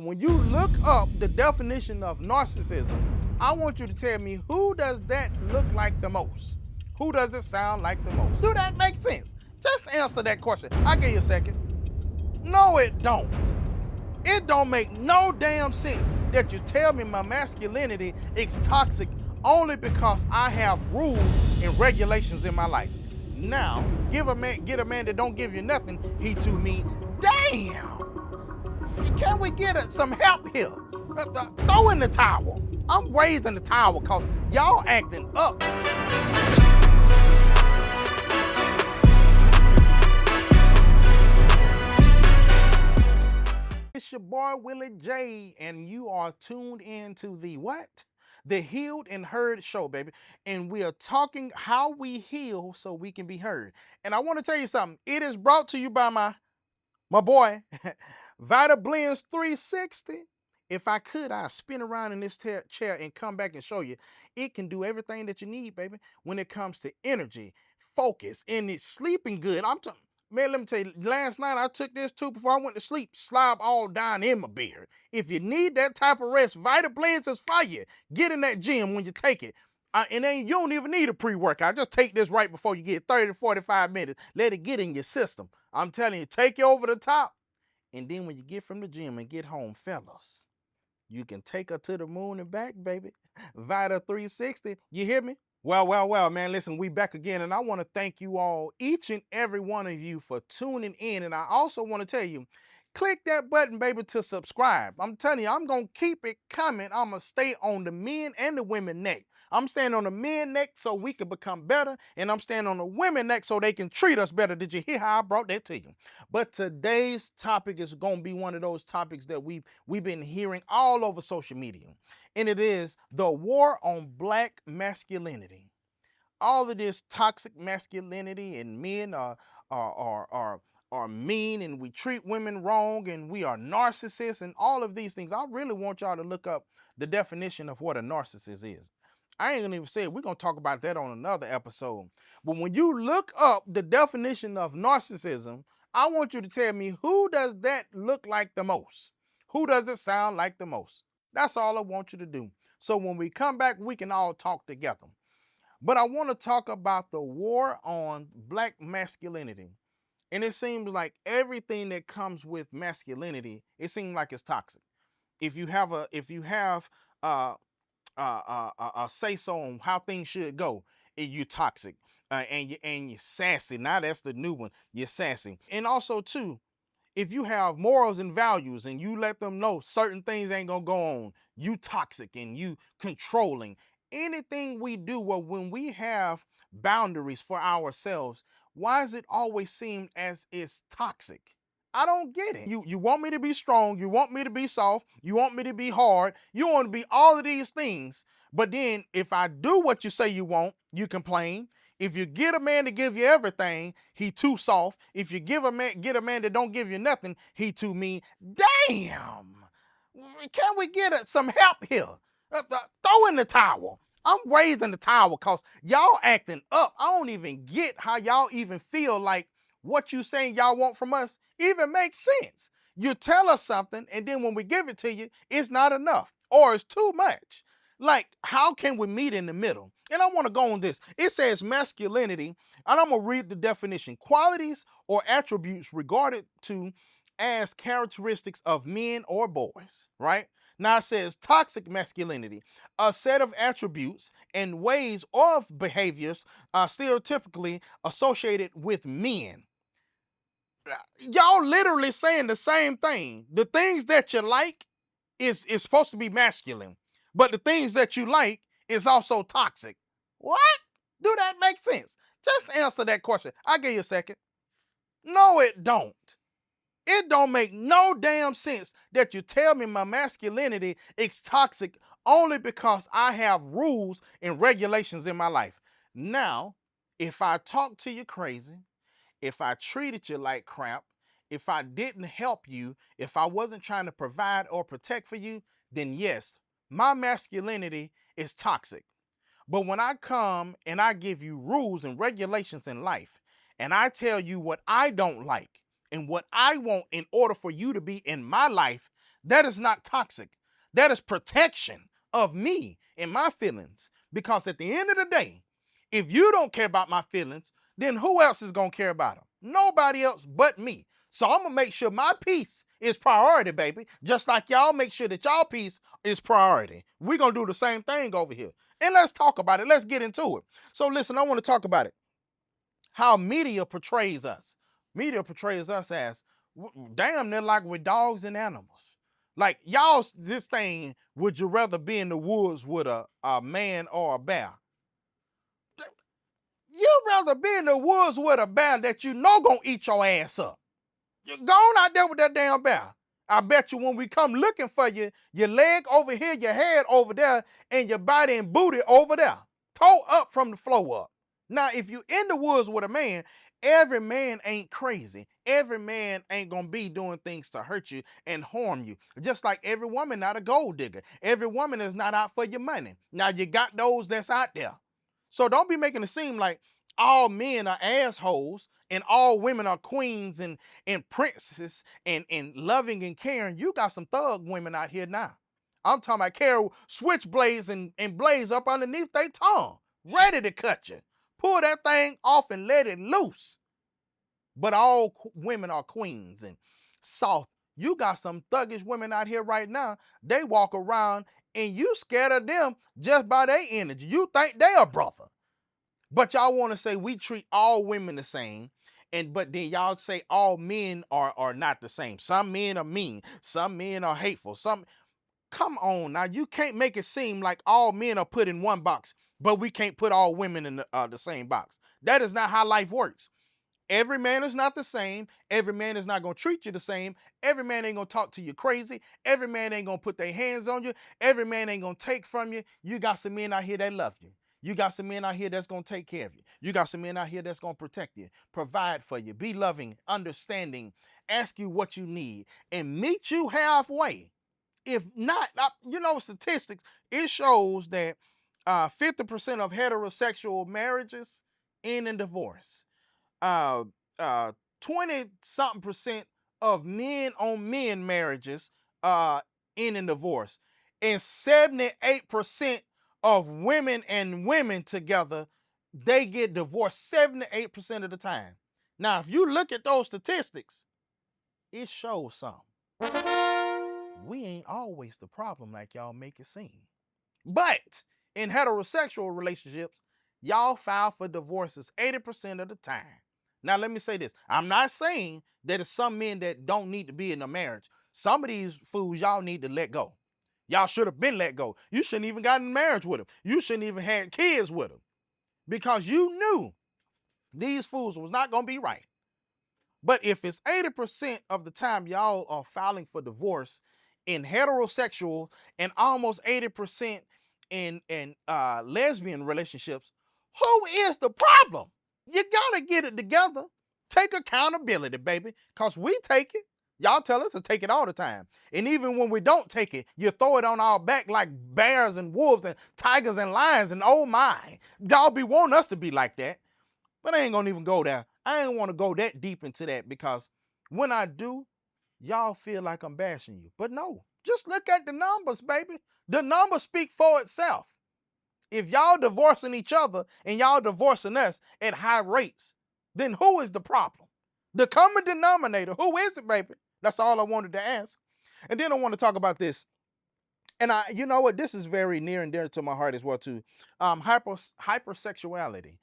when you look up the definition of narcissism, I want you to tell me, who does that look like the most? Who does it sound like the most? Do that make sense? Just answer that question. I'll give you a second. No, it don't. It don't make no damn sense that you tell me my masculinity is toxic only because I have rules and regulations in my life. Now, get a man that don't give you nothing, he to me. Damn! Can we get some help here? Throw in the towel. I'm raising the towel because y'all acting up. It's your boy Willie J, and you are tuned in to the what? The Healed and Heard show, baby. And we are talking how we heal so we can be heard. And I want to tell you something. It is brought to you by my boy, Vita Blends 360. If I could, I'd spin around in this chair and come back and show you. It can do everything that you need, baby, when it comes to energy, focus, and it's sleeping good. Man, let me tell you, last night I took this too before I went to sleep, slob all down in my beard. If you need that type of rest, Vita Blends is for you. Get in that gym when you take it. And then you don't even need a pre-workout. Just take this right before you get 30 to 45 minutes. Let it get in your system. I'm telling you, take you over the top. And then when you get from the gym and get home, fellas, you can take her to the moon and back, baby. Vita 360. You hear me? Well, man, listen, we back again, and I want to thank you all, each and every one of you, for tuning in. And I also want to tell you, click that button, baby, to subscribe. I'm telling you, I'm going to keep it coming. I'm going to stay on the men and the women neck. I'm staying on the men neck so we can become better, and I'm staying on the women neck so they can treat us better. Did you hear how I brought that to you? But today's topic is going to be one of those topics that we've been hearing all over social media, and it is the war on black masculinity. All of this toxic masculinity, and men are mean, and we treat women wrong, and we are narcissists, and all of these things. I really want y'all to look up the definition of what a narcissist is. I ain't gonna even say it. We're gonna talk about that on another episode. But when you look up the definition of narcissism, I want you to tell me, who does that look like the most? Who does it sound like the most? That's all I want you to do. So when we come back, we can all talk together. But I want to talk about the war on black masculinity. And it seems like everything that comes with masculinity, it seems like it's toxic. If you have a say so on how things should go, you're toxic. And you're sassy. Now that's the new one. You're sassy. And also too, if you have morals and values and you let them know certain things ain't gonna go on, you toxic and you controlling. Anything we do, well, when we have boundaries for ourselves, why does it always seem as it's toxic? I don't get it. You want me to be strong, you want me to be soft, you want me to be hard, you want to be all of these things. But then if I do what you say you want, you complain. If you get a man to give you everything, he too soft. If you get a man that don't give you nothing, he too mean. Damn! Can we get some help here? Throw in the towel. I'm raising the towel because y'all acting up. I don't even get how y'all even feel like what you saying y'all want from us even makes sense. You tell us something, and then when we give it to you, it's not enough or it's too much. Like, how can we meet in the middle? And I want to go on this. It says masculinity, and I'm going to read the definition: qualities or attributes regarded to as characteristics of men or boys, right? Now it says toxic masculinity, a set of attributes and ways of behaviors stereotypically associated with men. Y'all literally saying the same thing. The things that you like is supposed to be masculine, but the things that you like is also toxic. What? Do that make sense? Just answer that question. I'll give you a second. No, it don't. It don't make no damn sense that you tell me my masculinity is toxic only because I have rules and regulations in my life. Now, if I talk to you crazy, if I treated you like crap, if I didn't help you, if I wasn't trying to provide or protect for you, then yes, my masculinity is toxic. But when I come and I give you rules and regulations in life, and I tell you what I don't like and what I want in order for you to be in my life, That is not toxic. That is protection of me and my feelings. Because at the end of the day, if you don't care about my feelings, then who else is going to care about them? Nobody else but me. So I'm going to make sure my peace is priority, baby. Just like y'all make sure that y'all peace is priority. We're going to do the same thing over here. And let's talk about it. Let's get into it. So listen, I want to talk about it. How media portrays us. Media portrays us as damn near like we're dogs and animals. Like y'all, this thing, would you rather be in the woods with a man or a bear? You'd rather be in the woods with a bear that you know gonna eat your ass up. You're going out there with that damn bear. I bet you when we come looking for you, your leg over here, your head over there, and your body and booty over there. Toe up from the floor up. Now, if you in the woods with a man, every man ain't crazy. Every man ain't gonna be doing things to hurt you and harm you. Just like every woman not a gold digger. Every woman is not out for your money. Now, you got those that's out there. So don't be making it seem like all men are assholes and all women are queens and princesses and loving and caring. You got some thug women out here now. I'm talking about carry switchblades and blades up underneath their tongue, ready to cut you. Pull that thing off and let it loose. But all women are queens and soft. You got some thuggish women out here right now. They walk around and you scared of them just by their energy. You think they a brother. But y'all want to say we treat all women the same, but then y'all say all men are not the same. Some men are mean, some men are hateful. Come on now, you can't make it seem like all men are put in one box, but we can't put all women in the same box. That is not how life works. Every man is not the same. Every man is not going to treat you the same. Every man ain't going to talk to you crazy. Every man ain't going to put their hands on you. Every man ain't going to take from you. You got some men out here that love you. You got some men out here that's going to take care of you. You got some men out here that's going to protect you, provide for you, be loving, understanding, ask you what you need, and meet you halfway. If not, statistics, it shows that 50% of heterosexual marriages end in divorce. 20 something percent of men on men marriages end in divorce, and 78% of women and women together, they get divorced 78% of the time. Now, if you look at those statistics, it shows something. We ain't always the problem like y'all make it seem. But in heterosexual relationships, y'all file for divorces 80% of the time. Now, let me say this. I'm not saying that it's some men that don't need to be in a marriage. Some of these fools y'all need to let go. Y'all should have been let go. You shouldn't even got in marriage with them. You shouldn't even had kids with them because you knew these fools was not going to be right. But if it's 80% of the time y'all are filing for divorce in heterosexual and almost 80% in lesbian relationships, who is the problem? You gotta get it together. Take accountability, baby, because we take it. Y'all tell us to take it all the time. And even when we don't take it, you throw it on our back like bears and wolves and tigers and lions, and oh my, y'all be wanting us to be like that. But I ain't gonna even go there. I ain't want to go that deep into that because when I do, y'all feel like I'm bashing you. But no, just look at the numbers, baby. The numbers speak for itself. If y'all divorcing each other and y'all divorcing us at high rates, then who is the problem? The common denominator, who is it, baby? That's all I wanted to ask. And then I want to talk about this. And you know what? This is very near and dear to my heart as well too. Hypersexuality,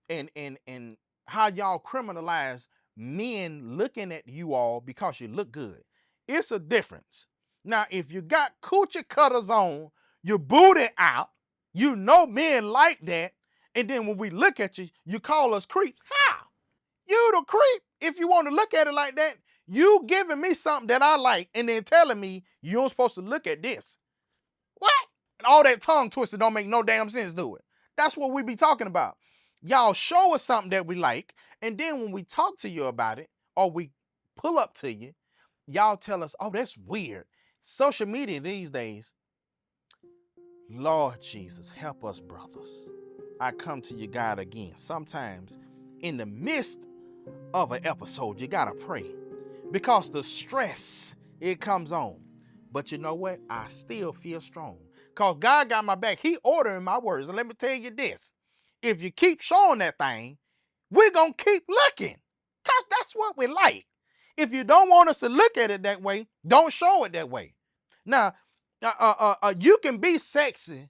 and how y'all criminalize men looking at you all because you look good. It's a difference. Now, if you got coochie cutters on, your booty out, you know men like that, and then when we look at you, you call us creeps. How? You the creep. If you want to look at it like that, you giving me something that I like, and then telling me you don't supposed to look at this. What? And all that tongue twisted don't make no damn sense, do it? That's what we be talking about. Y'all show us something that we like, and then when we talk to you about it, or we pull up to you, y'all tell us, oh, that's weird. Social media these days, Lord Jesus, help us, brothers. I come to you, God, again. Sometimes in the midst of an episode, you gotta pray because the stress, it comes on. But you know what? I still feel strong. Because God got my back. He ordering my words. And let me tell you this. If you keep showing that thing, we're going to keep looking. Because that's what we like. If you don't want us to look at it that way, don't show it that way. Now, you can be sexy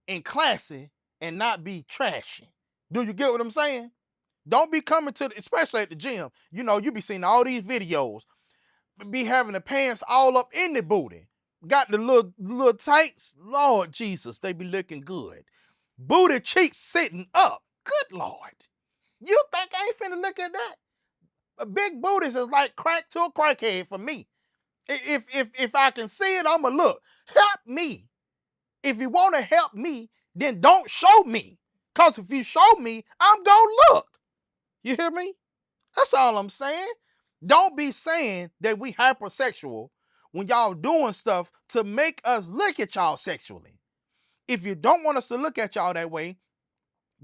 and classy and not be trashy. Do you get what I'm saying? Don't be coming to, especially at the gym. You know, you be seeing all these videos, be having the pants all up in the booty. Got the little tights. Lord Jesus, they be looking good. Booty cheeks sitting up. Good Lord. You think I ain't finna look at that? Big booties is like crack to a crackhead for me. If I can see it, I'ma look. Help me. If you want to help me, then don't show me. Because if you show me, I'm going to look. You hear me? That's all I'm saying. Don't be saying that we hypersexual when y'all doing stuff to make us look at y'all sexually. If you don't want us to look at y'all that way,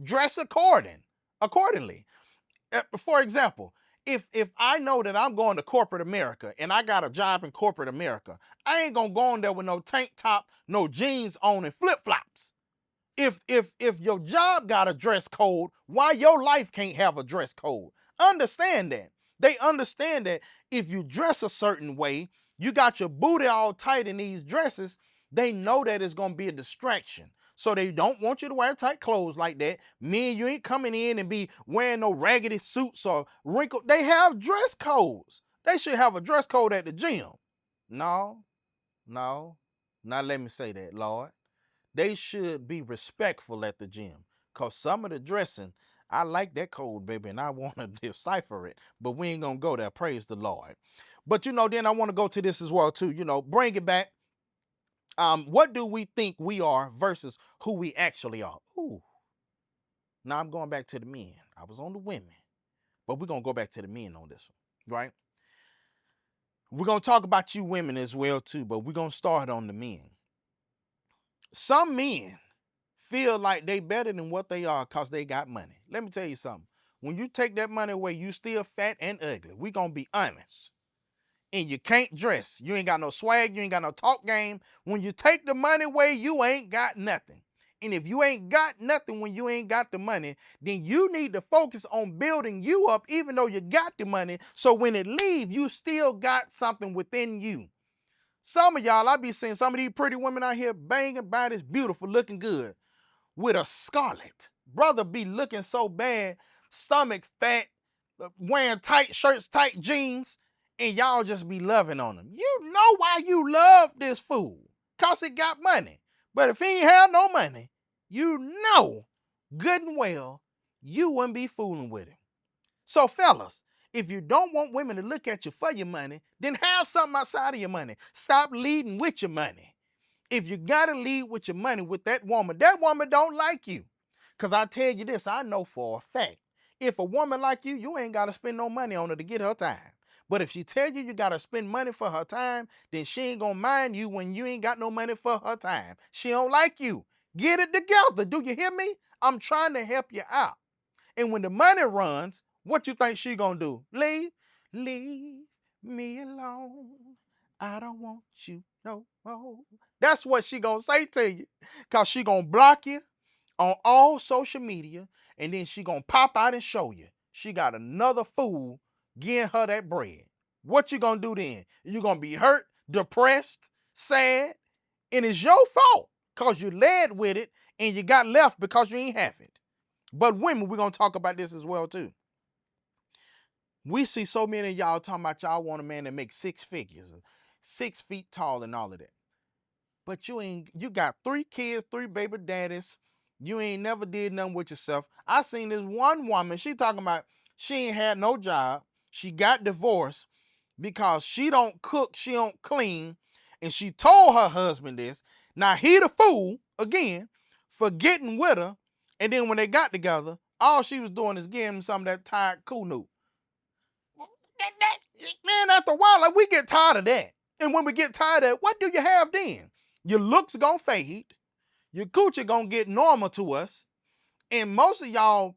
dress accordingly. For example, if I know that I'm going to corporate America and I got a job in corporate America, I ain't gonna go in there with no tank top, no jeans on, and flip-flops. If your job got a dress code, why your life can't have a dress code? Understand that. They understand that if you dress a certain way, you got your booty all tight in these dresses, they know that it's gonna be a distraction. So they don't want you to wear tight clothes like that. Me and you ain't coming in and be wearing no raggedy suits or wrinkled. They have dress codes. They should have a dress code at the gym. No, no, not let me say that, Lord. They should be respectful at the gym. Cause some of the dressing, I like that code, baby, and I want to decipher it. But we ain't gonna go there. Praise the Lord. But then I want to go to this as well, too. Bring it back. What do we think we are versus who we actually are? Ooh. Now I'm going back to the men. I was on the women, but we're gonna go back to the men on this one, right? We're gonna talk about you women as well, too, but we're gonna start on the men. Some men feel like they better than what they are because they got money. Let me tell you something. When you take that money away, you still fat and ugly. We gonna be honest. And you can't dress. You ain't got no swag. You ain't got no talk game. When you take the money away, you ain't got nothing. And if you ain't got nothing when you ain't got the money, then you need to focus on building you up even though you got the money. So when it leaves, you still got something within you. Some of y'all, I be seeing some of these pretty women out here banging by this beautiful, looking good with a scarlet. Brother be looking so bad, stomach fat, wearing tight shirts, tight jeans, and y'all just be loving on him. You know why you love this fool. Cause he got money. But if he ain't have no money, you know good and well you wouldn't be fooling with him. So fellas, if you don't want women to look at you for your money, then have something outside of your money. Stop leading with your money. If you gotta lead with your money with that woman don't like you. Cause I tell you this, I know for a fact, if a woman like you, you ain't gotta spend no money on her to get her time. But if she tell you you gotta spend money for her time, then she ain't gonna mind you when you ain't got no money for her time. She don't like you. Get it together. Do you hear me? I'm trying to help you out. And when the money runs, what you think she gonna do? Leave? Leave me alone. I don't want you no more. That's what she gonna say to you. Cause she gonna block you on all social media, and then she gonna pop out and show you. She got another fool getting her that bread. What you gonna do then? You gonna be hurt, depressed, sad, and it's your fault. Cause you led with it and you got left because you ain't have it. But women, we're gonna talk about this as well too. We see so many of y'all talking about y'all want a man that makes 6 figures, 6 feet tall and all of that. But you got 3 kids, 3 baby daddies. You ain't never did nothing with yourself. I seen this one woman, she talking about she ain't had no job. She got divorced because she don't cook, she don't clean. And she told her husband this. Now he the fool, again, for getting with her. And then when they got together, all she was doing is giving him some of that tired kunu. Man, after a while, like, we get tired of that. And when we get tired of it, what do you have then? Your looks gonna fade. Your coochie gonna get normal to us. And most of y'all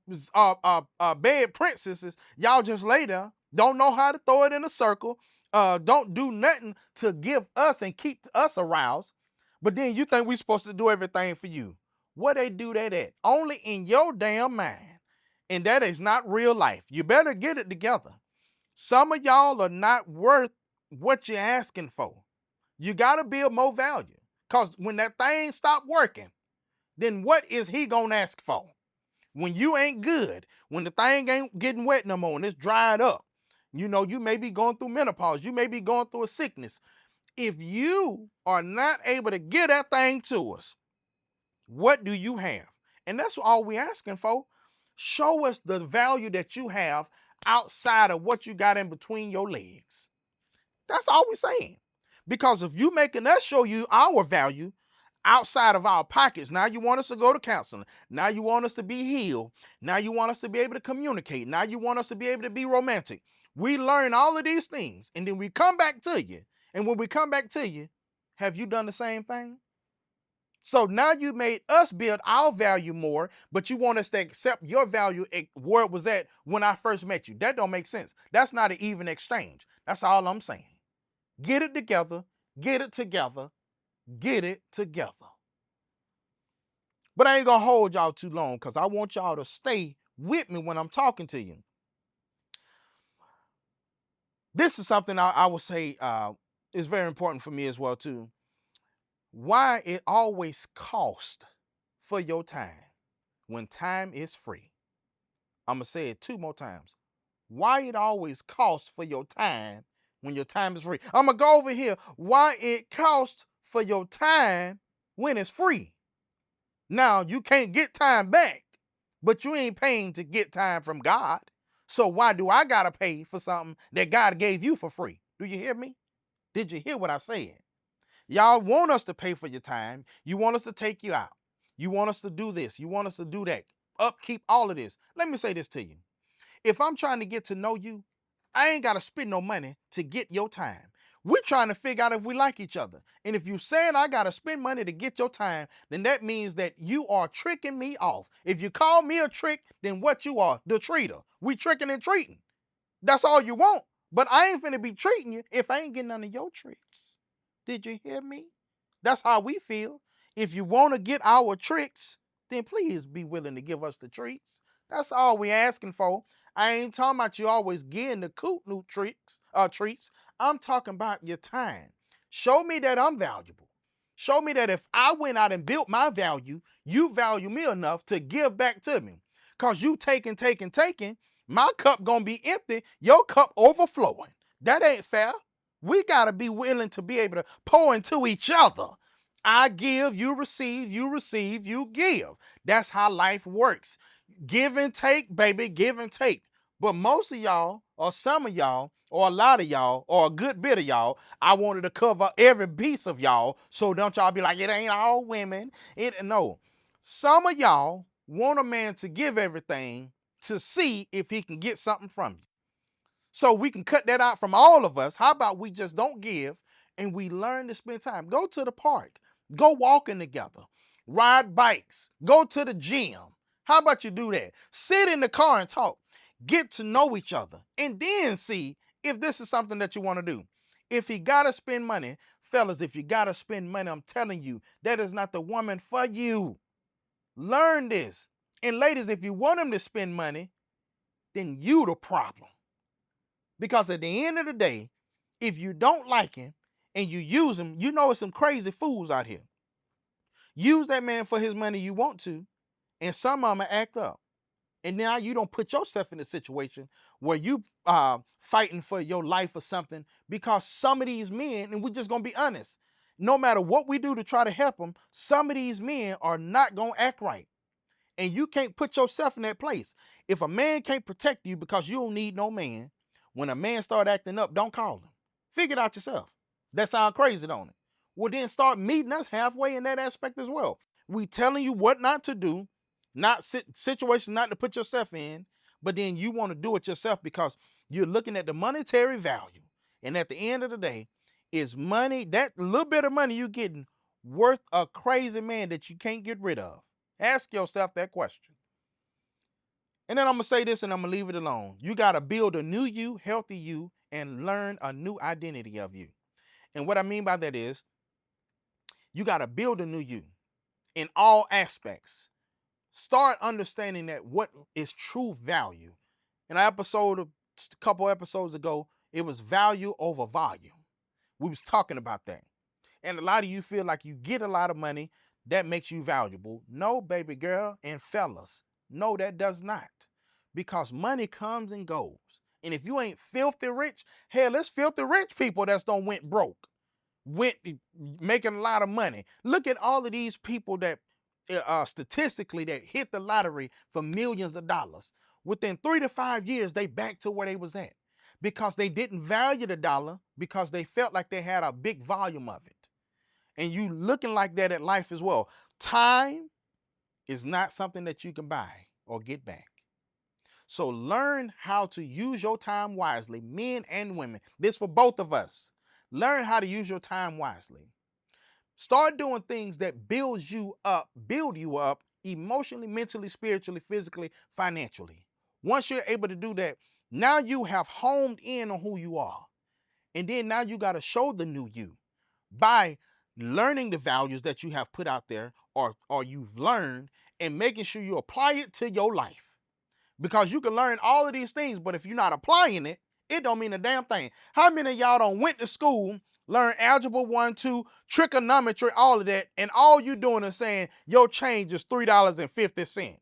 bed princesses, y'all just lay there, don't know how to throw it in a circle, don't do nothing to give us and keep us aroused, but then you think we supposed to do everything for you. Where they do that at? Only in your damn mind. And that is not real life. You better get it together. Some of y'all are not worth what you're asking for. You got to build more value. Because when that thing stop working, then what is he going to ask for? When you ain't good, when the thing ain't getting wet no more and it's dried up, you may be going through menopause, you may be going through a sickness. If you are not able to get that thing to us, what do you have? And that's all we're asking for. Show us the value that you have outside of what you got in between your legs. That's all we're saying. Because if you making us show you our value outside of our pockets, now you want us to go to counseling. Now you want us to be healed. Now you want us to be able to communicate. Now you want us to be able to be romantic. We learn all of these things and then we come back to you. And when we come back to you, have you done the same thing? So now you made us build our value more, but you want us to accept your value where it was at when I first met you. That don't make sense. That's not an even exchange. That's all I'm saying. Get it together, get it together, get it together. But I ain't gonna hold y'all too long because I want y'all to stay with me when I'm talking to you. This is something I would say is very important for me as well too. Why it always costs for your time when time is free. I'm gonna say it 2 more times. Why it always costs for your time when your time is free. I'm gonna go over here. Why it costs for your time when it's free. Now you can't get time back, but you ain't paying to get time from God. So why do I gotta pay for something that God gave you for free? Do you hear me? Did you hear what I said? Y'all want us to pay for your time. You want us to take you out. You want us to do this. You want us to do that. Upkeep all of this. Let me say this to you. If I'm trying to get to know you, I ain't got to spend no money to get your time. We're trying to figure out if we like each other. And if you saying I got to spend money to get your time, then that means that you are tricking me off. If you call me a trick, then what you are? The treater. We tricking and treating. That's all you want. But I ain't finna be treating you if I ain't getting none of your tricks. Did you hear me? That's how we feel. If you want to get our tricks, then please be willing to give us the treats. That's all we asking for. I ain't talking about you always getting the coot new treats. I'm talking about your time. Show me that I'm valuable. Show me that if I went out and built my value, you value me enough to give back to me. Cause you taking, my cup gonna be empty, your cup overflowing. That ain't fair. We gotta be willing to be able to pour into each other. I give, you receive, you give. That's how life works. Give and take, baby, give and take. But most of y'all, or some of y'all, or a lot of y'all, or a good bit of y'all, I wanted to cover every piece of y'all, so don't y'all be like, it ain't all women. No. Some of y'all want a man to give everything to see if he can get something from you. So we can cut that out from all of us. How about we just don't give and we learn to spend time? Go to the park, go walking together, ride bikes, go to the gym. How about you do that? Sit in the car and talk, get to know each other, and then see if this is something that you want to do. If he got to spend money, fellas, if you got to spend money, I'm telling you, that is not the woman for you. Learn this. And ladies, if you want him to spend money, then you the problem. Because at the end of the day, if you don't like him and you use him, you know it's some crazy fools out here. Use that man for his money you want to, and some of them act up. And now you don't put yourself in a situation where you fighting for your life or something, because some of these men, and we're just gonna be honest, no matter what we do to try to help them, some of these men are not gonna act right. And you can't put yourself in that place. If a man can't protect you because you don't need no man, when a man start acting up, don't call him. Figure it out yourself. That sound crazy, don't it? Well, then start meeting us halfway in that aspect as well. We telling you what not to do, not situations not to put yourself in, but then you want to do it yourself because you're looking at the monetary value. And at the end of the day, is money, that little bit of money you're getting, worth a crazy man that you can't get rid of? Ask yourself that question. And then I'm going to say this and I'm going to leave it alone. You got to build a new you, healthy you, and learn a new identity of you. And what I mean by that is you got to build a new you in all aspects. Start understanding that what is true value. In an episode, a couple episodes ago, it was value over volume. We was talking about that. And a lot of you feel like you get a lot of money, that makes you valuable. No, baby girl and fellas, no, that does not. Because money comes and goes. And if you ain't filthy rich, hell, it's filthy rich people that's don't went broke, went making a lot of money. Look at all of these people that statistically that hit the lottery for millions of dollars. Within 3 to 5 years, they back to where they was at because they didn't value the dollar because they felt like they had a big volume of it. And you looking like that at life as well. Time is not something that you can buy or get back. So learn how to use your time wisely, men and women. This for both of us. Learn how to use your time wisely. Start doing things that build you up emotionally, mentally, spiritually, physically, financially. Once you're able to do that, now you have homed in on who you are. And then now you got to show the new you by learning the values that you have put out there or you've learned and making sure you apply it to your life. Because you can learn all of these things, but if you're not applying it, it don't mean a damn thing. How many of y'all don't went to school, learn algebra 1, 2, trigonometry, all of that, and all you doing is saying your change is $3.50?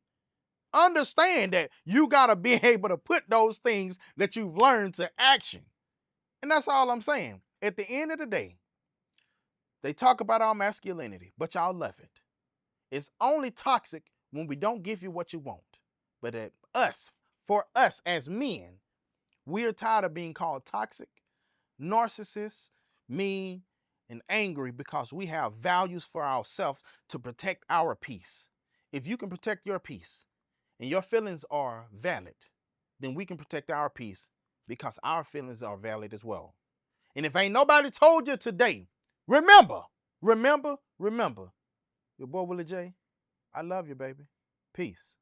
Understand that you got to be able to put those things that you've learned to action. And that's all I'm saying. At the end of the day, they talk about our masculinity, but y'all love it. It's only toxic when we don't give you what you want. But for us as men, we're tired of being called toxic, narcissists, mean, and angry because we have values for ourselves to protect our peace. If you can protect your peace and your feelings are valid, then we can protect our peace because our feelings are valid as well. And if ain't nobody told you today, remember, remember, remember, your boy Willie J, I love you, baby. Peace.